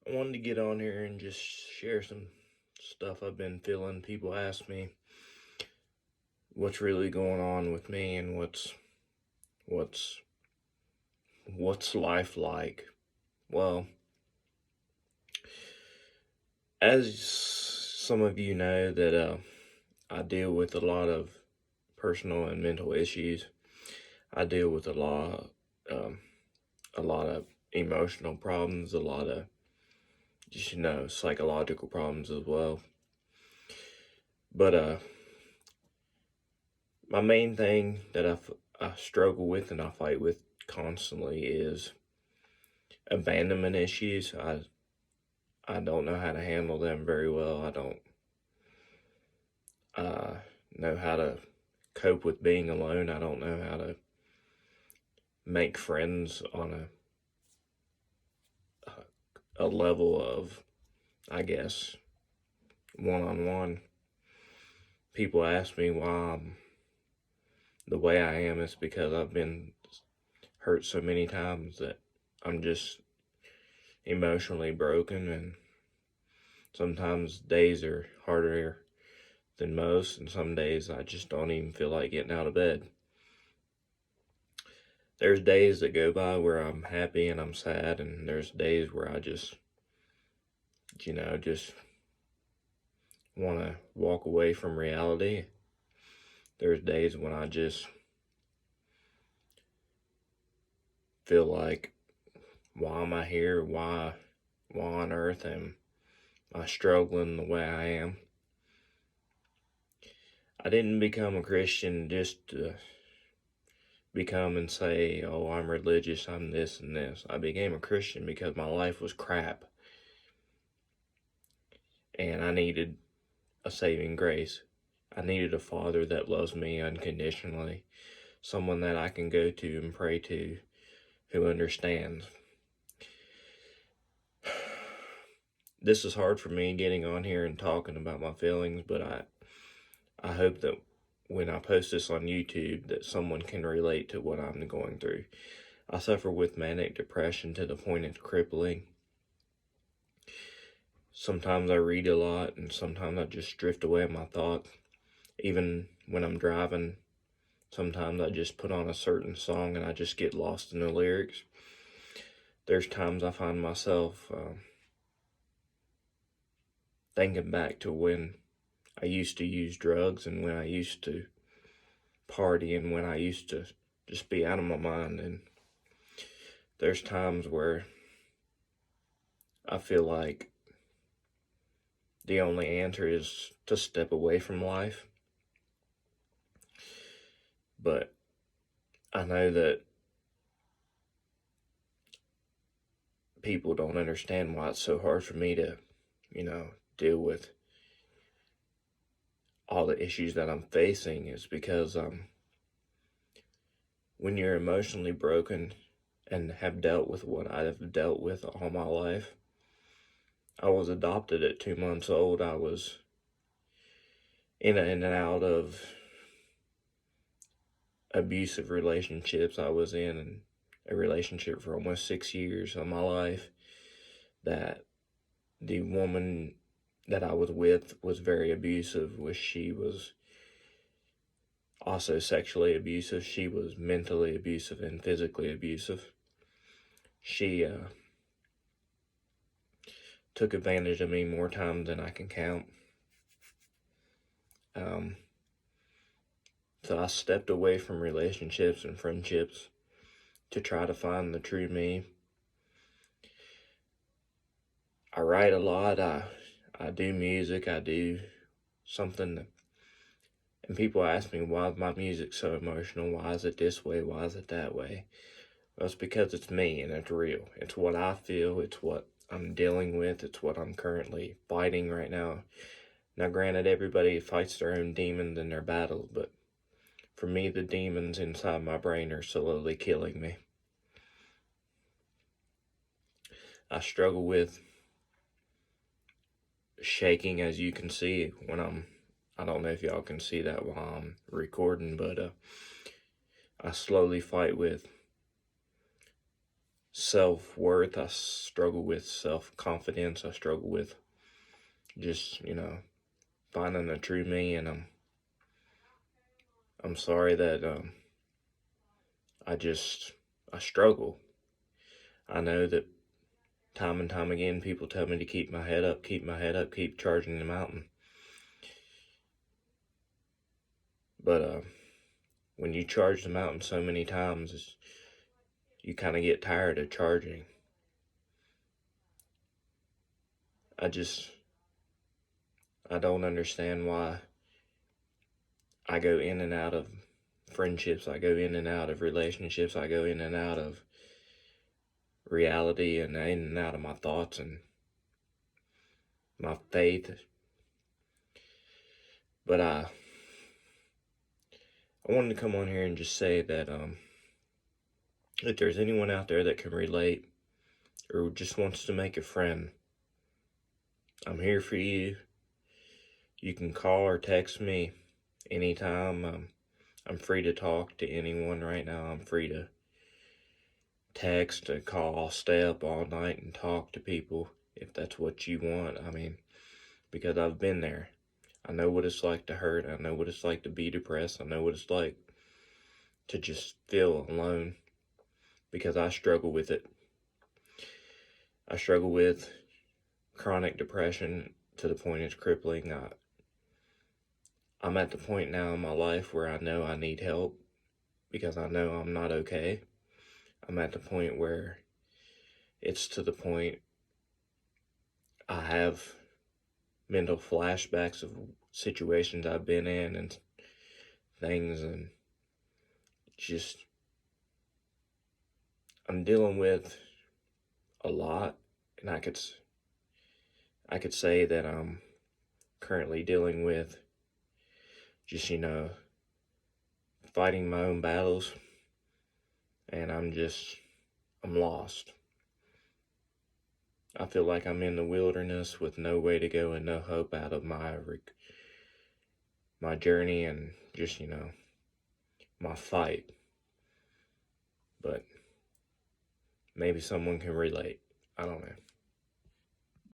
I wanted to get on here and just share some stuff I've been feeling. People ask me what's really going on with me and what's what's life like. Well, as some of you know that I deal with a lot of personal and mental issues. I deal with um, a lot of emotional problems, a lot of just psychological problems as well. But my main thing that I struggle with and I fight with constantly is abandonment issues. I don't know how to handle them very well. I don't know how to cope with being alone. I don't know how to make friends on a level of, I guess, one-on-one. People ask me why I'm the way I am. It's because I've been hurt so many times that I'm just emotionally broken, and sometimes days are harder than most, and some days I just don't even feel like getting out of bed. There's days that go by where I'm happy and I'm sad, and there's days where I just want to walk away from reality. There's days when I just feel like, why am I here? Why on earth am I struggling the way I am? I didn't become a Christian just to become and say, oh, I'm religious, I'm this and this. I became a Christian because my life was crap and I needed a saving grace. I needed a father that loves me unconditionally, someone that I can go to and pray to who understands. This is hard for me getting on here and talking about my feelings, but I hope that when I post this on YouTube that someone can relate to what I'm going through. I suffer with manic depression to the point it's crippling. Sometimes I read a lot and sometimes I just drift away in my thoughts. Even when I'm driving, sometimes I just put on a certain song and I just get lost in the lyrics. There's times I find myself thinking back to when I used to use drugs and when I used to party and when I used to just be out of my mind. And there's times where I feel like the only answer is to step away from life. But I know that people don't understand why it's so hard for me to, deal with all the issues that I'm facing is because when you're emotionally broken and have dealt with what I have dealt with all my life. I was adopted at 2 months old. I was in and out of abusive relationships. I was in a relationship for almost 6 years of my life that the woman that I was with was very abusive. She was also sexually abusive. She was mentally abusive and physically abusive. She took advantage of me more times than I can count. So I stepped away from relationships and friendships to try to find the true me. I write a lot. I do music. I do something. And people ask me, why is my music so emotional? Why is it this way? Why is it that way? Well, it's because it's me and it's real. It's what I feel. It's what I'm dealing with. It's what I'm currently fighting right now. Now, granted, everybody fights their own demons in their battles, but for me, the demons inside my brain are slowly killing me. I struggle with shaking, as you can see when I don't know if y'all can see that while I'm recording, but I slowly fight with self-worth. I struggle with self-confidence. I struggle with just, finding the true me. And I'm sorry that I struggle. I know that time and time again people tell me to keep my head up, keep my head up, keep charging the mountain. But when you charge the mountain so many times, you kind of get tired of charging. I don't understand why I go in and out of friendships, I go in and out of relationships, I go in and out of reality and in and out of my thoughts and my faith. But I wanted to come on here and just say that if there's anyone out there that can relate or just wants to make a friend, I'm here for you. You can call or text me anytime. I'm free to talk to anyone right now. I'm free to text, to call. I'll stay up all night and talk to people if that's what you want. I mean, because I've been there. I know what it's like to hurt. I know what it's like to be depressed. I know what it's like to just feel alone, because I struggle with it. I struggle with chronic depression to the point it's crippling. I'm at the point now in my life where I know I need help because I know I'm not okay. I'm at the point where it's to the point I have mental flashbacks of situations I've been in and things, and just I'm dealing with a lot, and I could say that I'm currently dealing with just, fighting my own battles, and I'm lost. I feel like I'm in the wilderness with no way to go and no hope out of my journey and just, my fight. But maybe someone can relate. I don't know.